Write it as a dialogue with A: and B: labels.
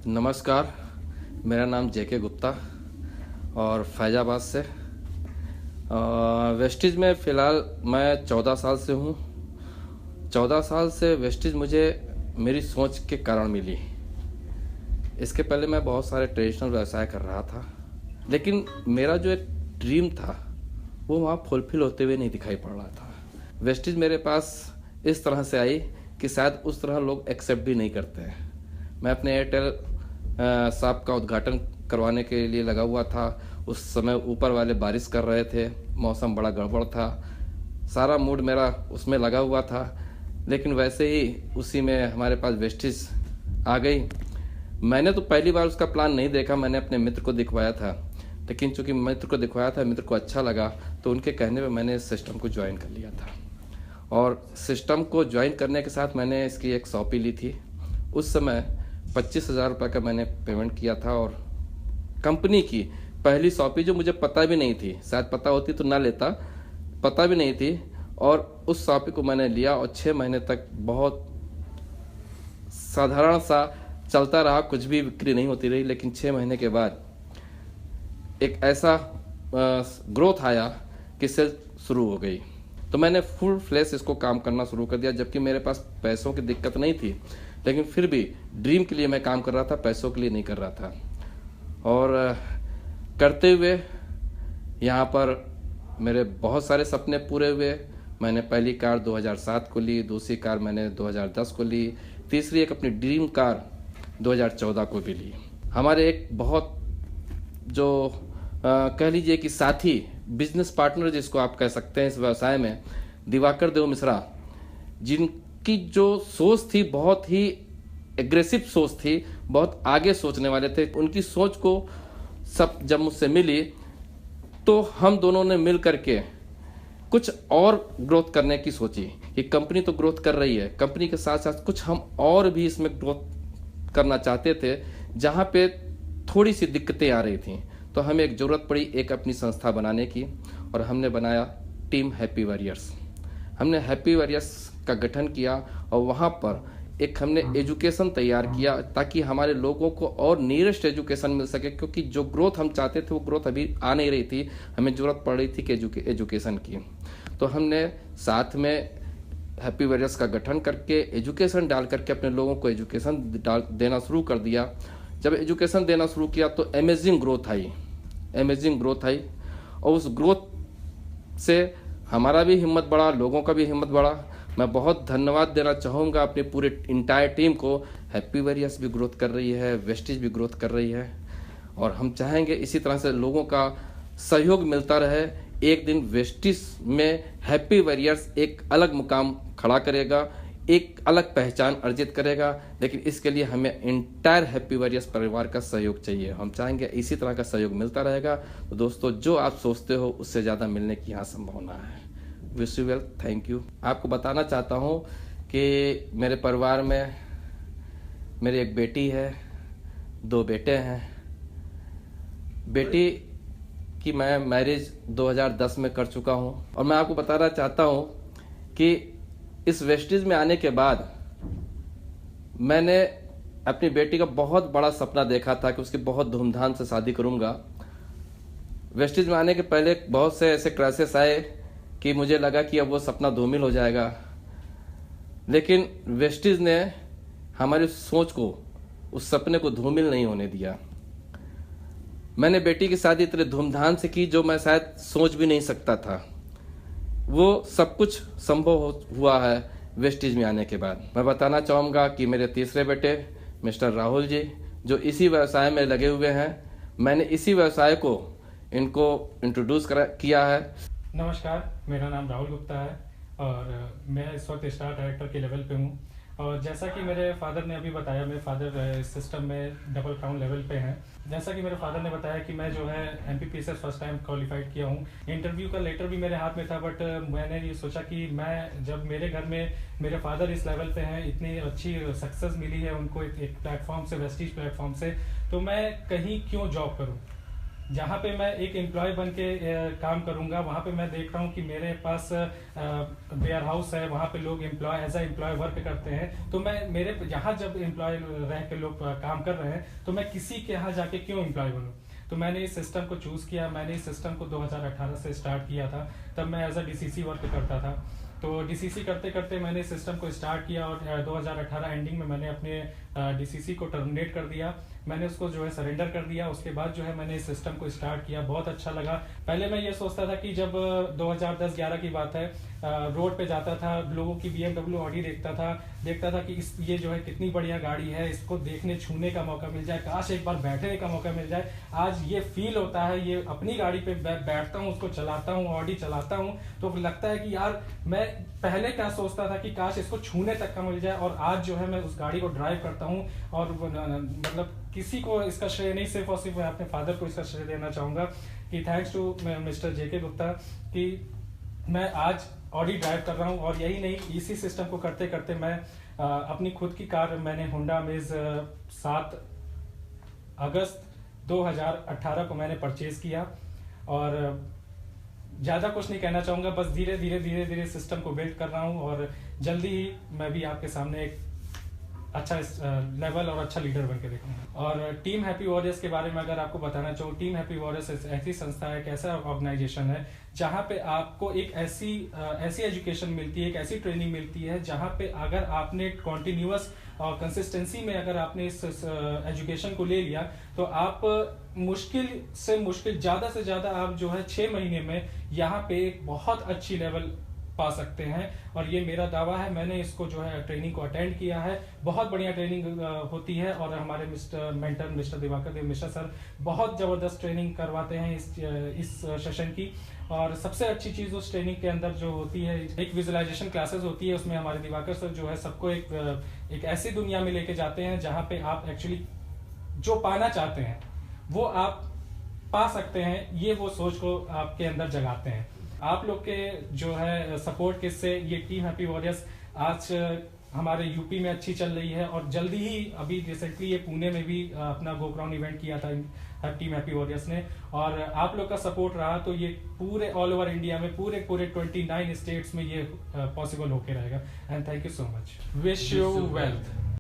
A: नमस्कार, मेरा नाम जेके गुप्ता और फैज़ाबाद से। वेस्टिज में फ़िलहाल मैं 14 साल से हूँ। 14 साल से वेस्टिज मुझे मेरी सोच के कारण मिली। इसके पहले मैं बहुत सारे ट्रेडिशनल व्यवसाय कर रहा था, लेकिन मेरा जो एक ड्रीम था वो वहाँ फुलफिल होते हुए नहीं दिखाई पड़ रहा था। वेस्टिज मेरे पास इस तरह से आई कि शायद उस तरह लोग एक्सेप्ट भी नहीं करते हैं। मैं अपने एयरटेल शॉप का उद्घाटन करवाने के लिए लगा हुआ था। उस समय ऊपर वाले बारिश कर रहे थे, मौसम बड़ा गड़बड़ था, सारा मूड मेरा उसमें लगा हुआ था। लेकिन वैसे ही उसी में हमारे पास वेस्टिज आ गई। मैंने तो पहली बार उसका प्लान नहीं देखा, मैंने अपने मित्र को दिखवाया था। लेकिन चूंकि मित्र को दिखवाया था, मित्र को अच्छा लगा, तो उनके कहने पे मैंने इस सिस्टम को ज्वाइन कर लिया था। और सिस्टम को ज्वाइन करने के साथ मैंने इसकी एक शॉपी ली थी। उस समय 25,000 रुपये का मैंने पेमेंट किया था और कंपनी की पहली शॉपी, जो मुझे पता भी नहीं थी, शायद पता होती तो ना लेता, पता भी नहीं थी, और उस शॉपी को मैंने लिया और 6 महीने तक बहुत साधारण सा चलता रहा, कुछ भी बिक्री नहीं होती रही। लेकिन 6 महीने के बाद एक ऐसा ग्रोथ आया कि सेल शुरू हो गई। तो मैंने फुल फ्लैश इसको काम करना शुरू कर दिया, जबकि मेरे पास पैसों की दिक्कत नहीं थी, लेकिन फिर भी ड्रीम के लिए मैं काम कर रहा था, पैसों के लिए नहीं कर रहा था। और करते हुए यहाँ पर मेरे बहुत सारे सपने पूरे हुए। मैंने पहली कार 2007 को ली, दूसरी कार मैंने 2010 को ली, तीसरी एक अपनी ड्रीम कार 2014 को भी ली। हमारे एक बहुत जो कह लीजिए कि साथी, बिजनेस पार्टनर जिसको आप कह सकते हैं इस व्यवसाय में, दिवाकर देव मिश्रा, जिनकी जो सोच थी बहुत ही एग्रेसिव सोच थी, बहुत आगे सोचने वाले थे। उनकी सोच को सब जब मुझसे मिली तो हम दोनों ने मिल करके कुछ और ग्रोथ करने की सोची कि कंपनी तो ग्रोथ कर रही है, कंपनी के साथ साथ कुछ हम और भी इसमें ग्रोथ करना चाहते थे, जहाँ पे थोड़ी सी दिक्कतें आ रही थी। तो हमें एक ज़रूरत पड़ी एक अपनी संस्था बनाने की, और हमने बनाया टीम हैप्पी वॉरियर्स। हमने हैप्पी वॉरियर्स का गठन किया और वहाँ पर एक हमने एजुकेशन तैयार किया ताकि हमारे लोगों को और नियरेस्ट एजुकेशन मिल सके, क्योंकि जो ग्रोथ हम चाहते थे वो ग्रोथ अभी आ नहीं रही थी। हमें ज़रूरत पड़ रही थी कि एजुकेशन की। तो हमने साथ में हैप्पी वॉरियर्स का गठन करके एजुकेशन डाल करके अपने लोगों को एजुकेशन देना शुरू कर दिया। जब एजुकेशन देना शुरू किया तो अमेजिंग ग्रोथ आई, और उस ग्रोथ से हमारा भी हिम्मत बढ़ा, लोगों का भी हिम्मत बढ़ा। मैं बहुत धन्यवाद देना चाहूँगा अपनी पूरे इंटायर टीम को। हैप्पी वॉरियर्स भी ग्रोथ कर रही है, वेस्टिज भी ग्रोथ कर रही है, और हम चाहेंगे इसी तरह से लोगों का सहयोग मिलता रहे। एक दिन वेस्टिज में हैप्पी वॉरियर्स एक अलग मुकाम खड़ा करेगा, एक अलग पहचान अर्जित करेगा। लेकिन इसके लिए हमें इंटायर हैप्पी वॉरियर्स परिवार का सहयोग चाहिए। हम चाहेंगे इसी तरह का सहयोग मिलता रहेगा। तो दोस्तों, जो आप सोचते हो उससे ज़्यादा मिलने की यहाँ संभावना है। Wish you well, thank you. आपको बताना चाहता हूँ कि मेरे परिवार में मेरी एक बेटी है, 2 बेटे हैं। बेटी की मैं मैरिज 2010 में कर चुका हूँ, और मैं आपको बताना चाहता हूँ कि इस वेस्टिज में आने के बाद मैंने अपनी बेटी का बहुत बड़ा सपना देखा था कि उसकी बहुत धूमधाम से शादी करूँगा। वेस्टिज में आने के पहले बहुत से ऐसे क्राइसिस आए कि मुझे लगा कि अब वो सपना धूमिल हो जाएगा, लेकिन वेस्टिज ने हमारी सोच को, उस सपने को धूमिल नहीं होने दिया। मैंने बेटी की शादी इतने धूमधाम से की जो मैं शायद सोच भी नहीं सकता था। वो सब कुछ संभव हुआ है वेस्टिज में आने के बाद। मैं बताना चाहूँगा कि मेरे तीसरे बेटे मिस्टर राहुल जी, जो इसी व्यवसाय में लगे हुए हैं, मैंने इसी व्यवसाय को इनको इंट्रोड्यूस किया है।
B: नमस्कार, मेरा नाम राहुल गुप्ता है और मैं इस वक्त स्टार डायरेक्टर के लेवल पे हूँ। और जैसा कि मेरे फादर ने अभी बताया, मेरे फादर इस सिस्टम में डबल क्राउन लेवल पे हैं। जैसा कि मेरे फादर ने बताया कि मैं जो है MPPSS फर्स्ट टाइम क्वालिफाइड किया हूँ। इंटरव्यू का लेटर भी मेरे हाथ में था, बट मैंने ये सोचा कि मैं जब मेरे घर में मेरे फादर इस लेवल पे हैं, इतनी अच्छी सक्सेस मिली है उनको एक प्लेटफॉर्म से, वेस्टिज प्लेटफॉर्म से, तो मैं कहीं क्यों जॉब करूँ। जहाँ पे मैं एक एम्प्लॉय बन के काम करूँगा, वहाँ पे मैं देख रहा हूँ कि मेरे पास वेयर हाउस है, वहाँ पे लोग employ as a employ work करते हैं। तो मैं मेरे यहाँ जब एम्प्लॉय रह के लोग काम कर रहे हैं, तो मैं किसी के यहाँ जाके क्यों एम्प्लॉय बनूँ। तो मैंने इस सिस्टम को चूज़ किया। मैंने इस सिस्टम को 2018 से स्टार्ट किया था। तब मैं एज अ डीसीसी वर्क करता था। तो डीसीसी करते करते मैंने इस सिस्टम को स्टार्ट किया और 2018 एंडिंग में मैंने अपने डीसीसी को टर्मिनेट कर दिया। मैंने उसको जो है सरेंडर कर दिया। उसके बाद जो है मैंने इस सिस्टम को स्टार्ट किया। बहुत अच्छा लगा। पहले मैं ये सोचता था कि जब 2010-11 की बात है, रोड पे जाता था, लोगों की BMW ऑडी देखता था कि ये जो है कितनी बढ़िया गाड़ी है, इसको देखने छूने का मौका मिल जाए, काश एक बार बैठने का मौका मिल जाए। आज ये फील होता है, ये अपनी गाड़ी पे बैठता हूँ, उसको चलाता हूँ, ऑडी चलाता हूँ, तो लगता है कि यार मैं पहले क्या सोचता था कि काश इसको छूने तक का मिल जाए, और आज जो है मैं उस गाड़ी को ड्राइव करता हूँ। और मतलब किसी को इसका श्रेय नहीं, सिर्फ और सिर्फ मैं अपने फादर को इसका श्रेय देना चाहूँगा कि thanks to mister JK Gupta कि मैं आज ऑडी ड्राइव कर रहा हूँ। और यही नहीं, इसी सिस्टम को करते करते मैं अपनी खुद की कार मैंने होंडा अमेज 7 अगस्त 2018 को मैंने परचेज किया। और ज़्यादा कुछ नहीं कहना चाहूँगा, बस धीरे धीरे सिस्टम को बिल्ड कर रहा हूँ, और जल्दी ही मैं भी आपके सामने एक अच्छा लेवल और अच्छा लीडर बन के देखूंगा। और टीम हैप्पी वॉरियर्स के बारे में अगर आपको बताना चाहूँ, टीम हैप्पी वॉरियर्स ऐसी संस्था है, एक ऐसा ऑर्गेनाइजेशन है जहाँ पे आपको एक ऐसी एजुकेशन मिलती है, एक ऐसी ट्रेनिंग मिलती है जहाँ पे अगर आपने कॉन्टिन्यूअस और कंसिस्टेंसी में अगर आपने इस एजुकेशन को ले लिया, तो आप मुश्किल से मुश्किल ज़्यादा से ज़्यादा आप जो है 6 महीने में यहाँ पे एक बहुत अच्छी लेवल पा सकते हैं। और ये मेरा दावा है। मैंने इसको जो है ट्रेनिंग को अटेंड किया है। बहुत बढ़िया ट्रेनिंग होती है, और हमारे मेंटर मिस्टर दिवाकर देव मिश्रा सर बहुत ज़बरदस्त ट्रेनिंग करवाते हैं इस सेशन की। और सबसे अच्छी चीज़ उस ट्रेनिंग के अंदर जो होती है, एक विजुअलाइजेशन क्लासेस होती है। उसमें हमारे दिवाकर सर जो है सबको एक ऐसी दुनिया में लेके जाते हैं जहाँ पे आप एक्चुअली जो पाना चाहते हैं वो आप पा सकते हैं। ये वो सोच को आपके अंदर जगाते हैं। आप लोग के जो है सपोर्ट के से ये टीम हैप्पी वॉरियर्स आज हमारे यूपी में अच्छी चल रही है, और जल्दी ही अभी रिसेंटली ये पुणे में भी अपना गो ग्राउंड इवेंट किया था टीम हैप्पी वॉरियर्स ने। और आप लोग का सपोर्ट रहा तो ये पूरे ऑल ओवर इंडिया में पूरे 29 स्टेट्स में ये पॉसिबल होके रहेगा। And thank you so much. Wish you wealth.